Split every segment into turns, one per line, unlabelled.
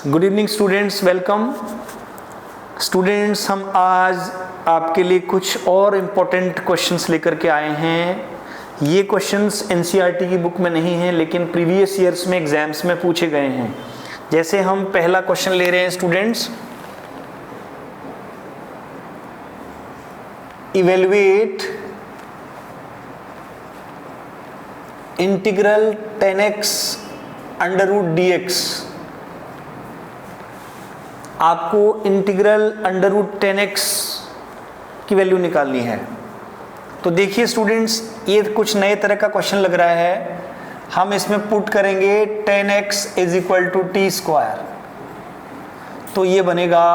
Good evening students, welcome. Students, हम आज आपके लिए कुछ और इम्पोर्टेंट क्वेश्चंस लेकर के आए हैं। ये क्वेश्चंस एनसीईआरटी की बुक में नहीं हैं, लेकिन प्रीवियस ईयर्स में एग्जाम्स में पूछे गए हैं। जैसे हम पहला क्वेश्चन ले रहे हैं students, evaluate integral 10x under root dx। आपको इंटीग्रल अंडर रूट 10x की वैल्यू निकालनी है। तो देखिए स्टूडेंट्स, ये कुछ नए तरह का क्वेश्चन लग रहा है। हम इसमें पुट करेंगे 10x is equal to T square. तो ये बनेगा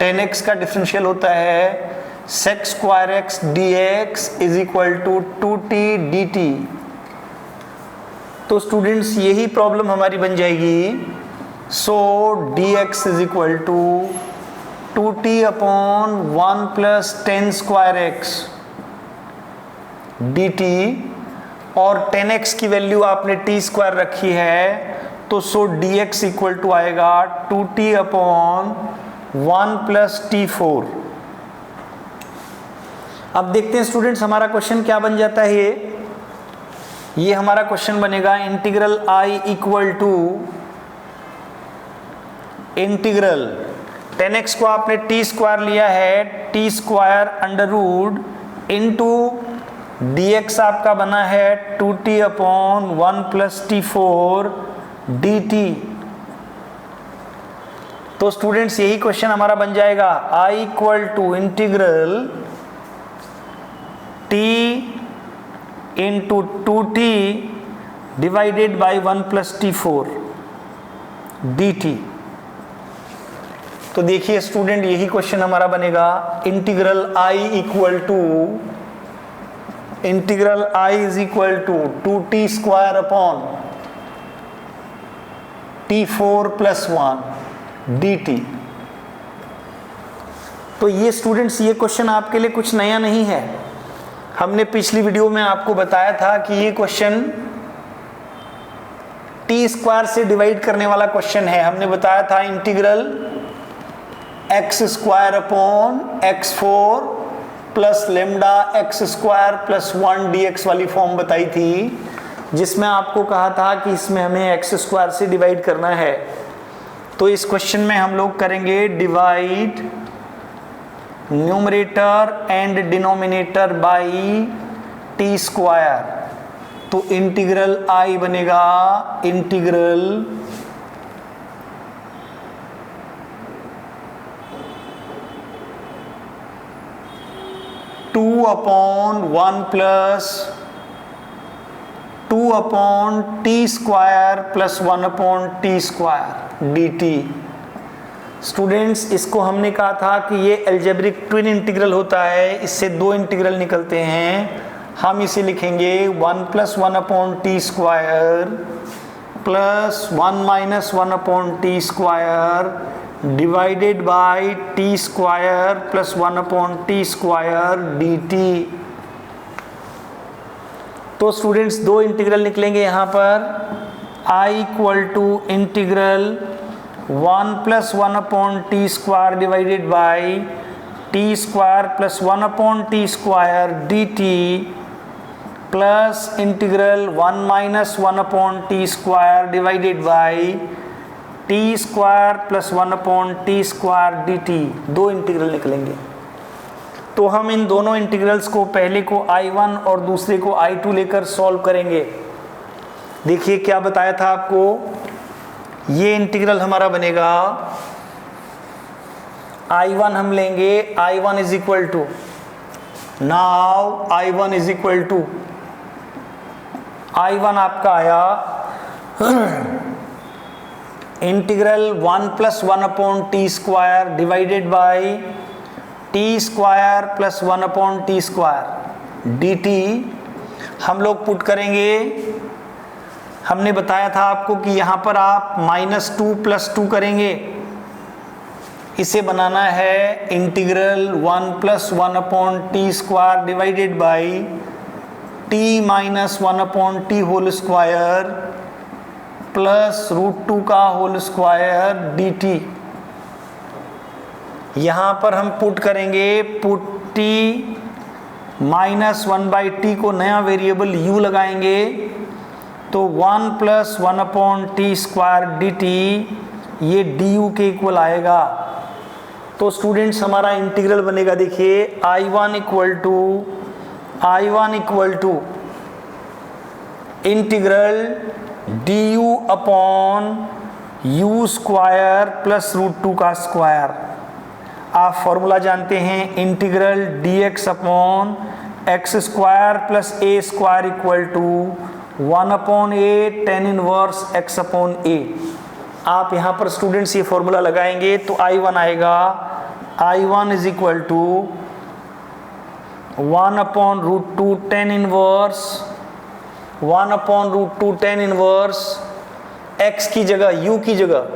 10x का डिफरेंशियल होता है sec square x dx is equal to 2t dt। तो स्टूडेंट्स, यही प्रॉब्लम हमारी बन जाएगी। So dx is equal to 2t upon 1 plus 10 square x dt, और 10x की वैल्यू आपने t स्क्वायर रखी है, तो सो dx इक्वल टू आएगा 2t अपॉन 1 प्लस t4। अब देखते हैं स्टूडेंट्स, हमारा क्वेश्चन क्या बन जाता है। ये हमारा क्वेश्चन बनेगा integral I equal to integral 10x को आपने टी स्क्वायर लिया है, t square under root into dx आपका बना है 2t upon 1 plus t4 dt। तो स्टूडेंट्स, यही क्वेश्चन हमारा बन जाएगा I equal to integral t into 2t divided by 1 plus t4 dt। तो देखिए स्टूडेंट, यही क्वेश्चन हमारा बनेगा integral I equal to integral I is equal to 2t square upon t4 plus 1 dt। तो ये स्टूडेंट्स, ये क्वेश्चन आपके लिए कुछ नया नहीं है। हमने पिछली वीडियो में आपको बताया था कि ये क्वेश्चन टी स्क्वायर से डिवाइड करने वाला क्वेश्चन है। हमने बताया था integral x square upon x4 plus lambda x square plus 1 dx वाली फॉर्म बताई थी, जिसमें आपको कहा था कि इसमें हमें एक्स स्क्वायर से डिवाइड करना है। तो इस क्वेश्चन में हम लोग करेंगे divide numerator and denominator by T square. तो इंटीग्रल I बनेगा integral 2 upon 1 plus 2 upon T square plus 1 upon T square dt। Students, इसको हमने कहा था कि ये अलजेब्रिक ट्विन इंटीग्रल होता है, इससे दो इंटीग्रल निकलते हैं। हम इसे लिखेंगे 1 plus 1 upon T square plus 1 minus 1 upon T square divided by T square plus 1 upon T square dt। तो स्टूडेंट्स, दो इंटीग्रल निकलेंगे यहाँ पर। I equal to integral 1 plus 1 upon T square divided by T square plus 1 upon T square dt plus integral 1 minus 1 upon T square divided by T square plus 1 upon T square dt। दो integral निकलेंगे। तो हम इन दोनों integrals को, पहले को I1 और दूसरे को I2 लेकर सॉल्व करेंगे। देखिए क्या बताया था आपको। ये इंटीग्रल हमारा बनेगा I1 हम लेंगे, I1 is equal to, now I1 is equal to, I1 आपका आया integral 1 plus 1 upon T square divided by T square plus 1 upon T square dt। हम लोग पुट करेंगे। हमने बताया था आपको कि यहाँ पर आप -2 प्लस 2 करेंगे। इसे बनाना है integral 1 plus 1 upon T square divided by T minus 1 upon T whole square plus root two का होल स्क्वायर डी टी। यहां पर हम पुट करेंगे, पुट टी माइनस 1/t को नया वेरिएबल u लगाएंगे, तो 1 प्लस 1/t² dt ये du के इक्वल आएगा। तो स्टूडेंट्स हमारा इंटीग्रल बनेगा, देखिए I1 equal to integral du upon u square plus root two का स्क्वायर। आप फॉर्मूला जानते हैं, integral dx upon x square plus a square equal to 1/a tan inverse x upon a। आप यहाँ पर स्टूडेंट्स ये फॉर्मूला लगाएंगे तो I1 आएगा, I1 is equal to 1/√2 tan inverse 1/√2 tan inverse x की जगह u की जगह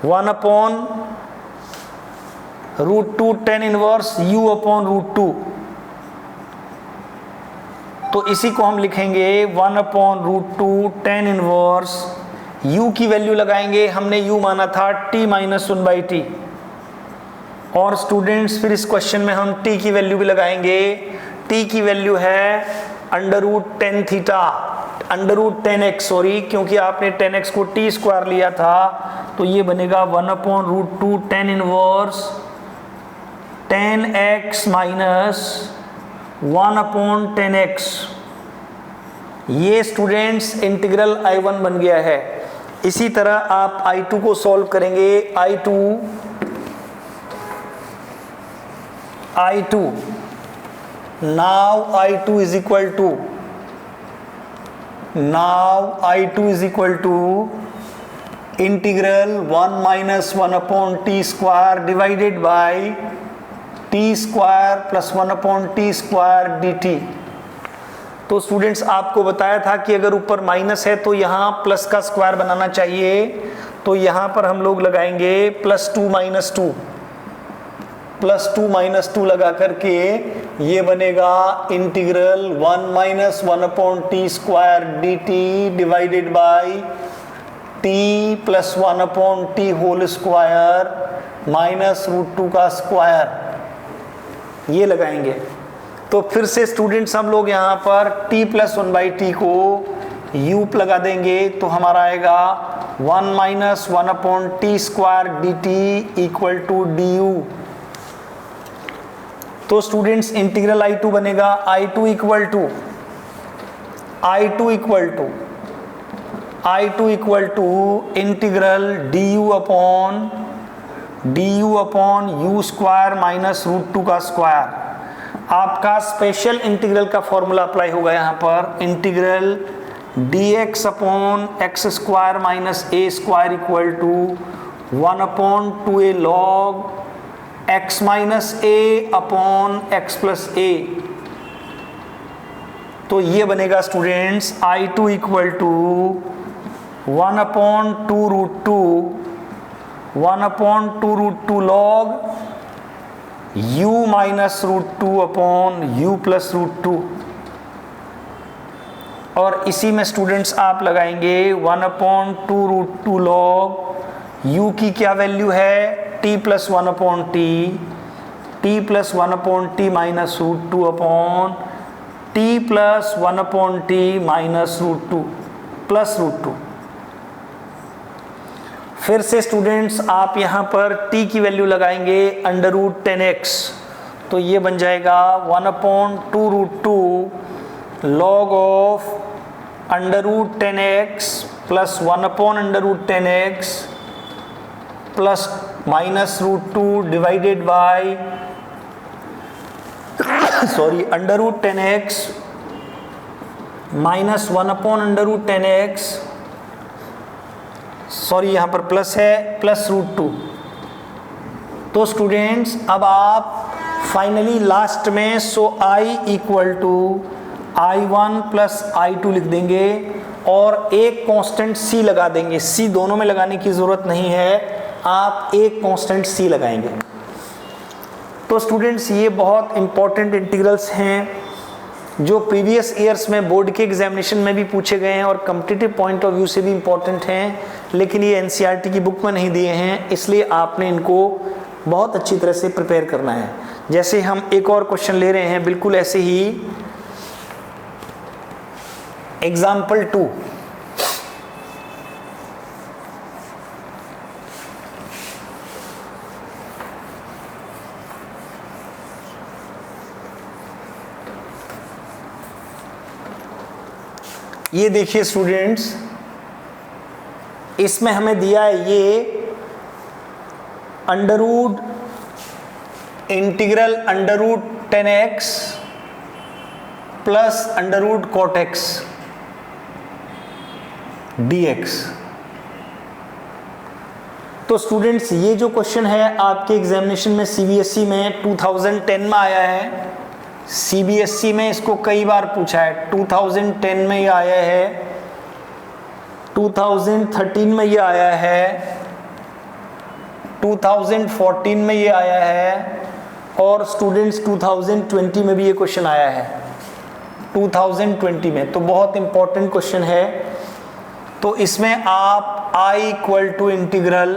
1/√2 tan इनवर्स u अपॉन √2। तो इसी को हम लिखेंगे 1/√2 tan इनवर्स, u की वैल्यू लगाएंगे, हमने u माना था t माइनस 1/t। और स्टूडेंट्स फिर इस क्वेश्चन में हम t की वैल्यू भी लगाएंगे। t की वैल्यू है √10x, सॉरी, क्योंकि आपने 10x को t स्क्वायर लिया था, तो ये बनेगा 1/√2 tan inverse 10x minus 1/10x। ये स्टूडेंट्स इंटीग्रल I1 बन गया है। इसी तरह आप I2 को सॉल्व करेंगे। I2 now I2 is equal to integral 1 minus 1/t² divided by t² plus 1/t² dt। तो स्टूडेंट्स आपको बताया था कि अगर ऊपर माइनस है तो यहाँ प्लस का स्क्वायर बनाना चाहिए, तो यहाँ पर हम लोग लगाएंगे +2 माइनस 2 लगा करके ये बनेगा integral 1 minus 1/t² dt divided by t plus 1/t whole square minus √2 का स्क्वायर, ये लगाएंगे। तो फिर से स्टूडेंट्स हम लोग यहाँ पर t प्लस 1/t को u लगा देंगे, तो हमारा आएगा 1 minus 1/t² dt equal to du। तो स्टूडेंट्स इंटीग्रल I2 बनेगा, I2 equal to integral du upon u square minus √2 का स्क्वायर। आपका स्पेशल इंटीग्रल का फॉर्मूला अप्लाई होगा यहाँ पर, integral dx upon x square minus a square equal to 1/2a log x minus a upon x plus a। तो ये बनेगा students I2 equal to 1/2 log u minus √2 upon u plus √2। और इसी में students आप लगाएंगे 1/2 log u की क्या वैल्यू है, t plus 1/t minus √2 upon t plus 1/t minus √2 plus √2। फिर से स्टूडेंट्स आप यहाँ पर t की वैल्यू लगाएंगे √10x, तो ये बन जाएगा 1/2 log of √10x plus 1/10x plus minus √2 divided by √10x minus 1/10x, यहाँ पर प्लस है, प्लस √2। तो स्टूडेंट्स अब आप फाइनली लास्ट में I equal to I1 plus I2 लिख देंगे और एक कांस्टेंट C लगा देंगे। C दोनों में लगाने की जरूरत नहीं है, आप एक कांस्टेंट C लगाएंगे। तो स्टूडेंट्स ये बहुत इंपॉर्टेंट इंटीग्रल्स हैं, जो प्रीवियस ईयर्स में बोर्ड के एग्जामिनेशन में भी पूछे गए हैं और कॉम्पिटिटिव पॉइंट ऑफ व्यू से भी इम्पोर्टेंट हैं, लेकिन ये एनसीईआरटी की बुक में नहीं दिए हैं, इसलिए आपने इनको बहुत अच्छी तरह से प्रिपेयर करना है। जैसे हम एक और क्वेश्चन ले रहे हैं बिल्कुल ऐसे ही, एग्जाम्पल 2। ये देखिए स्टूडेंट्स, इसमें हमें दिया है ये under root integral under root 10x plus under root cot x dx। तो स्टूडेंट्स ये जो क्वेश्चन है आपके एग्जामिनेशन में सीबीएसई में 2010 में आया है। सीबीएसई में इसको कई बार पूछा है। 2010 में ये आया है, 2013 में ये आया है, 2014 में ये आया है और स्टूडेंट्स 2020 में भी ये क्वेश्चन आया है। 2020 में तो बहुत इंपॉर्टेंट क्वेश्चन है। तो इसमें आप I equal to integral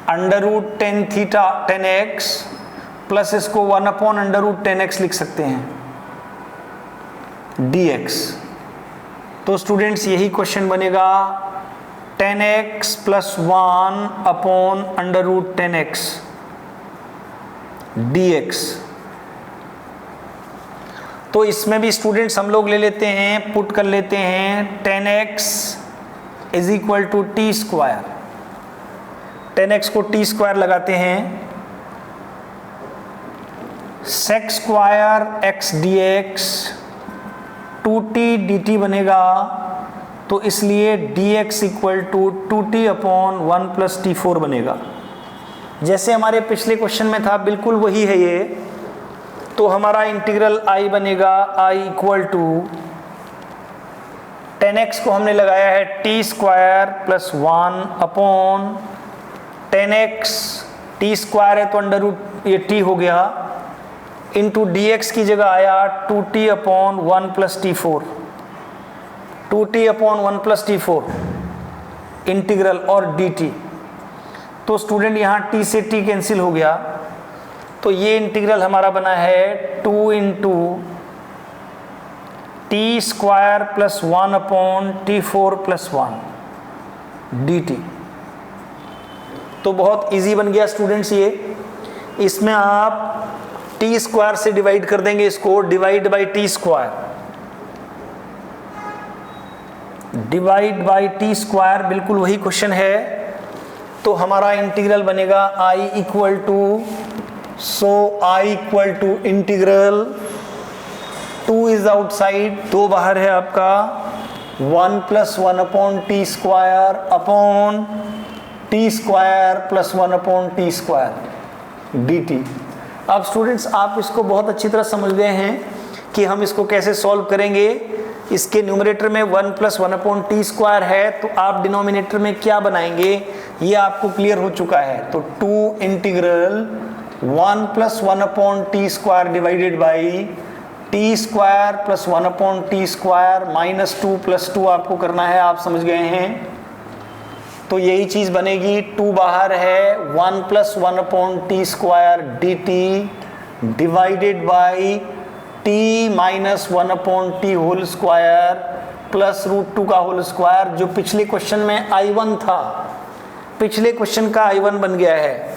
under root 10 theta 10x plus इसको 1 अपॉन अंडररूट 10x लिख सकते हैं dx। तो स्टूडेंट्स यही क्वेश्चन बनेगा 10x plus 1 upon under root 10x dx। तो इसमें भी स्टूडेंट्स हम लोग ले लेते हैं, पुट कर लेते हैं 10x is equal to T square. 10x को टी स्क्वायर लगाते हैं, sec square x dx 2t dt बनेगा। तो इसलिए dx equal to 2t upon 1 plus t4 बनेगा। जैसे हमारे पिछले क्वेश्चन में था बिल्कुल वही है ये। तो हमारा इंटीग्रल I बनेगा I इक्वल टू 10x को हमने लगाया है t square plus 1 upon 10x, T square है तो अंडर रूट ये t हो गया, इंटू dx की जगह आया 2t upon 1 plus t4, 2t upon 1 plus t4 integral और dt। तो स्टूडेंट यहाँ t से t कैंसिल हो गया। तो ये इंटीग्रल हमारा बना है 2 into T square plus 1 upon t4 plus 1 dt। तो बहुत इजी बन गया स्टूडेंट्स ये। इसमें आप टी स्क्वायर से डिवाइड कर देंगे, इसको divide by T square, divide by T square बिल्कुल वही क्वेश्चन है। तो हमारा इंटीग्रल बनेगा I equal to, so I equal to integral 2 is outside, 2 बाहर है आपका, 1 plus 1 upon T square upon T square plus 1 upon T square dt। अब स्टूडेंट्स आप इसको बहुत अच्छी तरह समझ गए हैं कि हम इसको कैसे सॉल्व करेंगे। इसके न्यूमरेटर में 1 प्लस 1 अपॉन टी स्क्वायर है, तो आप डिनोमिनेटर में क्या बनाएंगे ये आपको क्लियर हो चुका है। तो 2 integral 1 plus 1 upon T square divided by T square plus 1 upon T square minus 2 plus 2 आपको करना है, आप समझ गए हैं। तो यही चीज़ बनेगी, 2 बाहर है, 1 plus 1 upon T square dt divided by T minus 1 upon T whole square plus root 2 का होल स्क्वायर, जो पिछले क्वेश्चन में I1 था, पिछले क्वेश्चन का I1 बन गया है।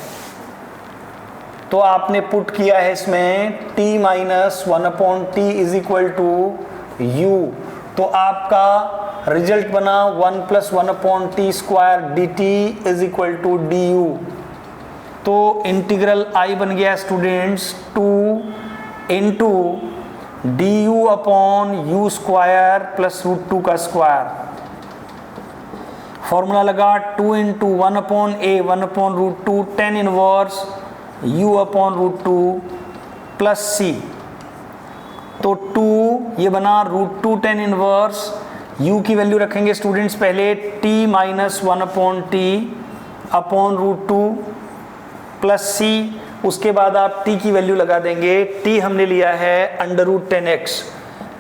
तो आपने पुट किया है इसमें t minus 1 upon T is equal to u। तो आपका रिजल्ट बना 1 plus 1 upon T square dt is equal to du। तो इंटीग्रल I बन गया students 2 into du upon u square plus root 2 का स्क्वायर। फॉर्मूला लगा 2 into 1 upon a 1 upon root 2 10 inverse u upon root 2 plus c। तो 2 ये बना root 2 10 inverse, u की value रखेंगे स्टूडेंट्स पहले t minus 1 upon T upon root 2 plus c। उसके बाद आप t की वैल्यू लगा देंगे। t हमने लिया है √10x,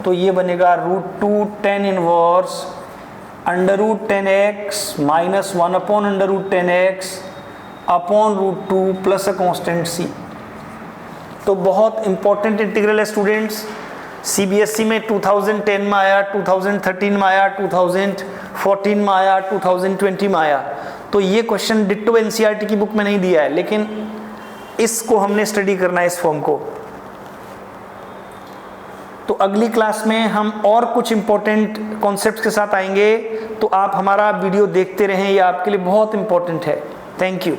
तो ये बनेगा √2 tan inverse √10x minus 1/√10x upon √2 plus a constant c। तो बहुत इंपॉर्टेंट इंटीग्रल है स्टूडेंट्स। CBSE में 2010 में आया, 2013 में आया, 2014 में आया, 2020 में आया। तो ये क्वेश्चन डिट्टो NCERT की बुक में नहीं दिया है, लेकिन इसको हमने स्टडी करना है, इस फॉर्म को। तो अगली क्लास में हम और कुछ इंपॉर्टेंट कॉन्सेप्ट्स के साथ आएंगे, तो आप हमारा वीडियो देखते रहें, ये आपके लिए बहुत इंपॉर्टेंट है। Thank you.